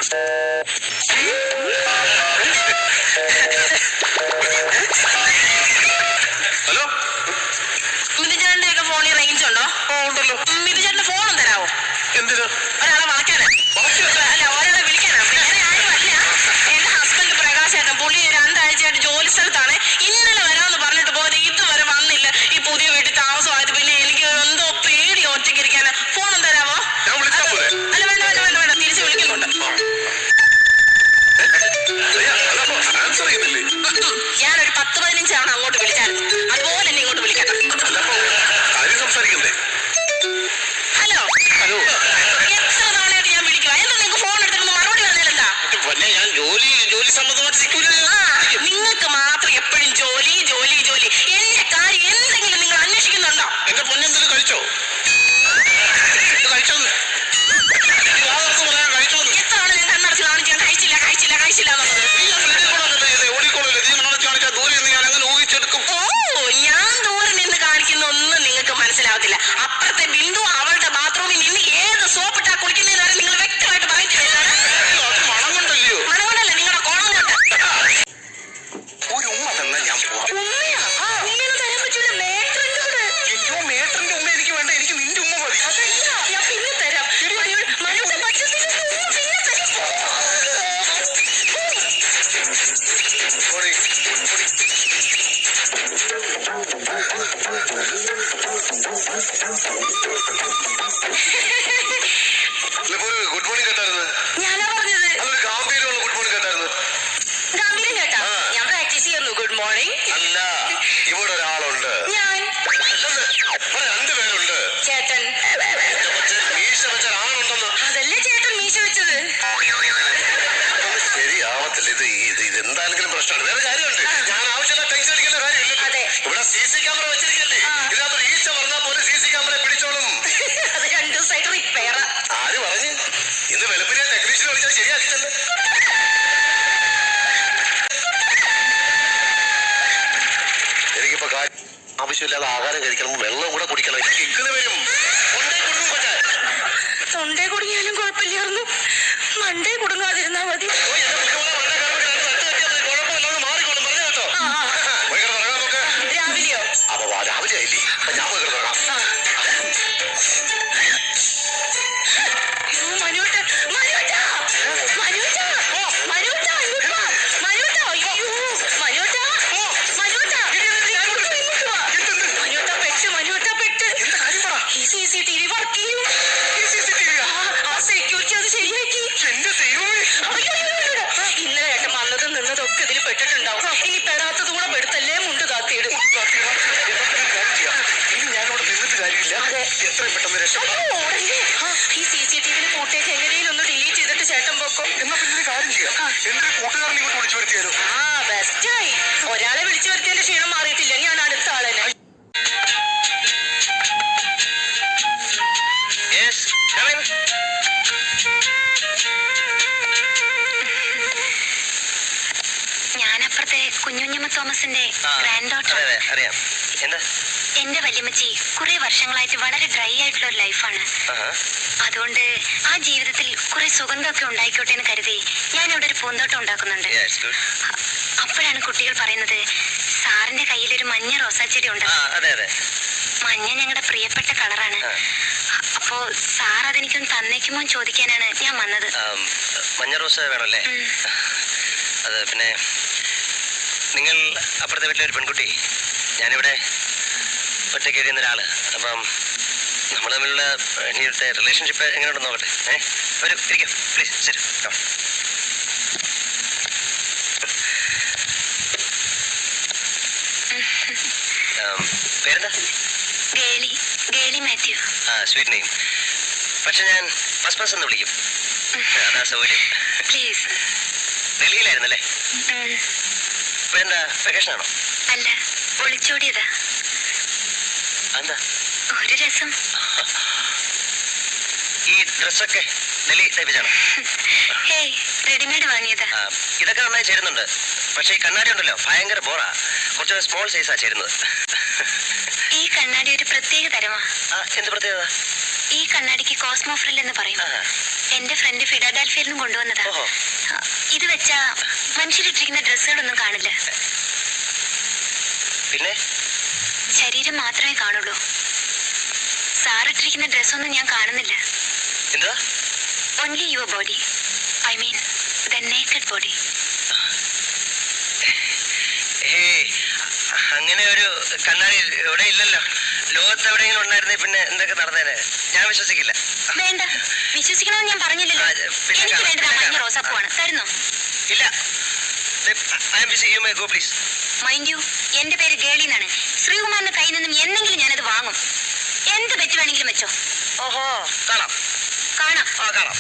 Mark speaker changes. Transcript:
Speaker 1: Hello,
Speaker 2: മിഥുചേട്ടന്റെ ഒക്കെ ഫോണിൽ range ഉണ്ടോ?
Speaker 1: ഉണ്ടല്ലോ.
Speaker 2: മിഥുചേട്ടന്റെ ഫോൺ തരാവോ?
Speaker 1: എന്തിനാ?
Speaker 2: ഒരാളെ വളയ്ക്കാനാ. അല്ല, ഒരാളെ വിളിക്കാനാ. വേറെ ആരുമല്ല, എന്റെ ഹസ്ബൻഡ് പ്രകാശേട്ടൻ. പുള്ളി 2 ആഴ്ചയായിട്ട് ജോലി സ്ഥലത്താണ്. ഇന്നലെ വരാമെന്ന് പറഞ്ഞിട്ട് പോയത് ഇതുവരെ വന്നില്ല. ഈ പുതിയ വീട്ടിൽ താമസമായത്. പിന്നെ എനിക്ക് എന്തോ പേടി ഒറ്റയ്ക്ക് ഇരിക്കാനാ. ഫോണും തരാവോ? അല്ല, വേണ്ട വേണ്ട വേണ്ട വേണ്ട, തിരിച്ച് വിളിക്കുന്നുണ്ട്. ഞാനൊരു 10-15 തവണ അങ്ങോട്ട് വിളിച്ചായിരുന്നു. അതുപോലെ എന്നെ ഇങ്ങോട്ട് വിളിക്കട്ടെ. ഹലോ
Speaker 1: ഹലോ,
Speaker 2: എത്ര തവണയായിട്ട് ഞാൻ വിളിക്കുക? എന്താ നിങ്ങൾക്ക് ഫോൺ എടുത്തിട്ട് മറുപടി പറഞ്ഞാലെന്താ?
Speaker 1: ഞാൻ ജോലി സംബന്ധമായിട്ട്
Speaker 2: നിങ്ങൾക്ക് മാത്രം എപ്പോഴും ജോലി ജോലി ജോലി. എന്റെ കാര്യം എന്തെങ്കിലും നിങ്ങൾ അന്വേഷിക്കുന്നുണ്ടോ?
Speaker 1: എന്റെ പൊന്നെന്തെങ്കിലും കഴിച്ചോ?
Speaker 2: എത്ര തവണ ഞാൻ കണ്ണടച്ച് കാണിച്ചു ഞാൻ കഴിച്ചില്ല കഴിച്ചില്ല കഴിച്ചില്ല എന്നുള്ളത്? ഓ, ഞാൻ ദൂരെ നിന്ന് കാണിക്കുന്ന ഒന്നും നിങ്ങൾക്ക് മനസ്സിലാവത്തില്ല. അപ്പുറത്തെ ബിന്ദു അവളുടെ ബാത്റൂമിൽ നിന്ന് ഏത് സോപ്പിട്ടാ കുളിക്കുന്നതെന്ന് വരെ നിങ്ങൾ വ്യക്തമായിട്ട് പറഞ്ഞിട്ടില്ല. മണകൊണ്ടല്ല, നിങ്ങളുടെ കോണം കൊണ്ട്.
Speaker 1: ഒരു ഉമ്മ തന്നെ ഞാൻ പോവാം.
Speaker 2: ഉമ്മയാ? ഉമ്മയൊന്നും തരാൻ പറ്റൂല. മേട്ടറിന്റെ കൂടെ.
Speaker 1: അയ്യോ, മേട്ടറിന്റെ ഉമ്മ എനിക്ക് വേണ്ട. എനിക്ക് നിന്റെ ഉമ്മ മതി.
Speaker 2: അതല്ല, ഞാൻ പിന്നെ തരാം. മനസ്സിൽ പറ്റത്തില്ല. പിന്നെ തരാം.
Speaker 1: ഗുഡ് മോർണിംഗ് കേട്ടായിരുന്നു.
Speaker 2: ഞാനാ പറഞ്ഞത്.
Speaker 1: അതൊരു ഗാംഭീര്യമുള്ള ഗുഡ് മോർണിംഗ് കേട്ടായിരുന്നു.
Speaker 2: ഗംഭീരം കേട്ടാ? ഞാൻ പ്രാക്ടീസ് ചെയ്യുന്നു. Good morning.
Speaker 1: അല്ല, ഇവിടെ ഒരാളുണ്ട്.
Speaker 2: ഞാൻ.
Speaker 1: 2 പേരുണ്ട്.
Speaker 2: ചേട്ടൻ.
Speaker 1: മീശ വെച്ച ഒരാളുണ്ടെന്ന്.
Speaker 2: അതല്ലേ ചേട്ടൻ മീശ വെച്ചത്?
Speaker 1: ശരിയാവത്തില്ല. ഇത് എന്താണെങ്കിലും പ്രശ്നമാണ്. വേറെ കാര്യമുണ്ട്. ഞാൻ ആവശ്യമില്ല ടെൻഷൻ അടിക്കേണ്ട കാര്യമില്ല.
Speaker 2: അതെ.
Speaker 1: ഇവിടെ CC ക്യാമറ വെച്ചിരിക്കല്ലേ? ഇതിനകത്ത് ഈച്ച പറഞ്ഞാൽ പോലും CC ക്യാമറ പിടിച്ചോളും.
Speaker 2: അത് 2 ദിവസമായിട്ട് റിപ്പയറാ.
Speaker 1: ആര് പറഞ്ഞു? ഇന്ന് വെളുപ്പിനെ ടെക്നീഷ്യൻ വിളിച്ചാൽ ശരിയാക്കിച്ചല്ലേ. എനിക്കിപ്പോ ആവശ്യമില്ലാതെ ആഹാരം കഴിക്കണം, വെള്ളം കൂടെ കുടിക്കണം. കിക്കിള് വരും.
Speaker 2: തൊണ്ടേ കുടുങ്ങിയാലും കുഴപ്പമില്ലായിരുന്നു. മണ്ടേ കുടുങ്ങാതിരുന്നാ മതി. രാവിലെയോ?
Speaker 1: രാവിലെ ആയില്ലേ? ഞാൻ പോയി കിടക്കാം.
Speaker 2: ഇന്നലെ ഏട്ടൻ വന്നതും നിന്നതൊക്കെ ഇതിൽ പെട്ടിട്ടുണ്ടാവും. ഇനി പെടാത്തത് കൂടെ പെടുത്തല്ലേ മുണ്ട് താത്തിയിടും.
Speaker 1: ഞാനിവിടെ നിന്നിട്ട് കാര്യമില്ല. എത്രയും പെട്ടെന്ന് രക്ഷപ്പെടാം.
Speaker 2: ഈ CCTV ഫൂട്ടേജ് എങ്ങനെയും ഒന്ന് ഡിലീറ്റ് ചെയ്തിട്ട് ചേട്ടൻ പോക്കോ.
Speaker 1: എന്നാ പിന്നെ കാര്യം ചെയ്യാം. എന്റെ കൂട്ടുകാരനെ ഇങ്ങോട്ട് വിളിച്ചു വരുത്തിയാലോ?
Speaker 2: ബെസ്റ്റായി. ഒരാളെ വിളിച്ചു വരുത്തിയതിന്റെ ക്ഷീണം മാറിയിട്ടില്ല. ഞാൻ അടുത്ത ആളെന്നെ.
Speaker 3: ഞാനപ്പുറത്തെ കുഞ്ഞുഞ്ഞമ്മ തോമസിന്റെ ഗ്രാൻഡ് ഡോട്ടർ.
Speaker 1: അറിയാം. എന്താ?
Speaker 3: എന്റെ വല്യമ്മച്ചി കുറെ വർഷങ്ങളായിട്ട് വളരെ ഡ്രൈ ആയിട്ടുള്ള ഒരു ലൈഫാണ്. അതുകൊണ്ട് ആ ജീവിതത്തിൽ കുറെ സുഗന്ധമൊക്കെ ഉണ്ടായിക്കോട്ടെ എന്ന് കരുതി ഞാൻ ഇവിടെ ഒരു പൂന്തോട്ടം ഉണ്ടാക്കുന്നുണ്ട്. അപ്പോഴാണ് കുട്ടികൾ പറയുന്നത്, സാറിന്റെ കയ്യിലൊരു മഞ്ഞ റോസാച്ചെടി ഉണ്ട്. മഞ്ഞ ഞങ്ങളുടെ പ്രിയപ്പെട്ട കളറാണ്. അപ്പോ സാർ അതെനിക്കൊന്ന് തന്നേക്കുമോ എന്ന് ചോദിക്കാനാണ് ഞാൻ വന്നത്.
Speaker 4: മഞ്ഞ റോസ് വേണമല്ലേ? അത് പിന്നെ നിങ്ങൾ അപ്പുറത്തെ വീട്ടിലൊരു പെൺകുട്ടി, ഞാനിവിടെ ഒറ്റയ്ക്ക് കഴിയുന്ന ഒരാള്. അപ്പം നമ്മൾ തമ്മിലുള്ള ഇനിയത്തെ റിലേഷൻഷിപ്പ് എങ്ങനെയുണ്ടെന്ന് നോക്കട്ടെ. ഒരു ഇരിക്കും പ്ലീസ്. ശരി. പേരെന്താ?
Speaker 3: ഗേളി മാത്യു.
Speaker 4: Sweet name. പക്ഷെ ഞാൻ പസ് എന്ന് വിളിക്കും. അതാ സൗകര്യം.
Speaker 3: പ്ലീസ്.
Speaker 4: ഡൽഹിയിലായിരുന്നല്ലേ? ഇപ്പോഴെന്താ വെക്കേഷൻ ആണോ?
Speaker 3: അല്ല, ഒളിച്ചോടിയതാ.
Speaker 4: എന്താ?
Speaker 3: ഒരു രസം.
Speaker 4: ഈ ഡ്രസ്സൊക്കെ ഡൽഹി തയ്പ്പിച്ചാണോ?
Speaker 3: ഹേയ്, റെഡിമെയ്ഡ് വാങ്ങിയതാ.
Speaker 4: ഇതൊക്കെ നന്നായി ചേരുന്നുണ്ട്. പക്ഷെ ഈ കണ്ണാടി ഉണ്ടല്ലോ, ഭയങ്കര ബോറാ. കുറച്ച് സ്മോൾ സൈസാ ചേരുന്നത്.
Speaker 3: ഈ കണ്ണാടി ഒരു പ്രത്യേക തരമാ.
Speaker 4: എന്ത് പ്രത്യേകത?
Speaker 3: ഈ കണ്ണാടിക്ക് കോസ്മോ ഫ്രിൽ എന്ന് പറയും. എന്റെ ഫ്രണ്ട് ഫിലാഡൽഫിയയിൽ നിന്നും കൊണ്ടുവന്നതാ.
Speaker 4: ഓഹോ.
Speaker 3: ഇത് വെച്ചാ മനുഷ്യരിട്ടിരിക്കുന്ന ഡ്രസ്സുകളൊന്നും കാണില്ല,
Speaker 4: പിന്നെ
Speaker 3: ശരീരം മാത്രമേ കാണുള്ളൂ. സാറിട്ടിരിക്കുന്ന ഡ്രസ്സൊന്നും ഞാൻ കാണുന്നില്ല.
Speaker 4: എന്താ?
Speaker 3: Only your body, I mean the naked body.
Speaker 4: അങ്ങനെ ഒരു കണ്ണാടി ഇവിടെ ഇല്ലല്ലോ. ലോകത്ത് എവിടെയെങ്കിലും ഉണ്ടായിരുന്നേ പിന്നെ എന്തൊക്കെ നടന്നേനെ. ഞാൻ വിശ്വസിക്കില്ല.
Speaker 3: വേണ്ട, വിശ്വസിക്കണമെന്ന് ഞാൻ പറഞ്ഞില്ലല്ലോ.
Speaker 4: പിന്നെ
Speaker 3: എനിക്ക് വേണ്ടത് ആ മഞ്ഞ റോസാപ്പൂവാണ്. തരുന്നോ?
Speaker 4: ഇല്ല. I am busy. You may go please.
Speaker 3: Mind you, എന്റെ പേര് ഗേളി എന്നാണ്. ശ്രീകുമാറിന്റെ കയ്യിൽ നിന്നും എന്തെങ്കിലും ഞാനത് വാങ്ങും. എന്ത് പറ്റി വേണമെങ്കിലും വെച്ചോ.
Speaker 4: ഓഹോ, കാണാം.
Speaker 3: കാണാം.
Speaker 4: കാണാം.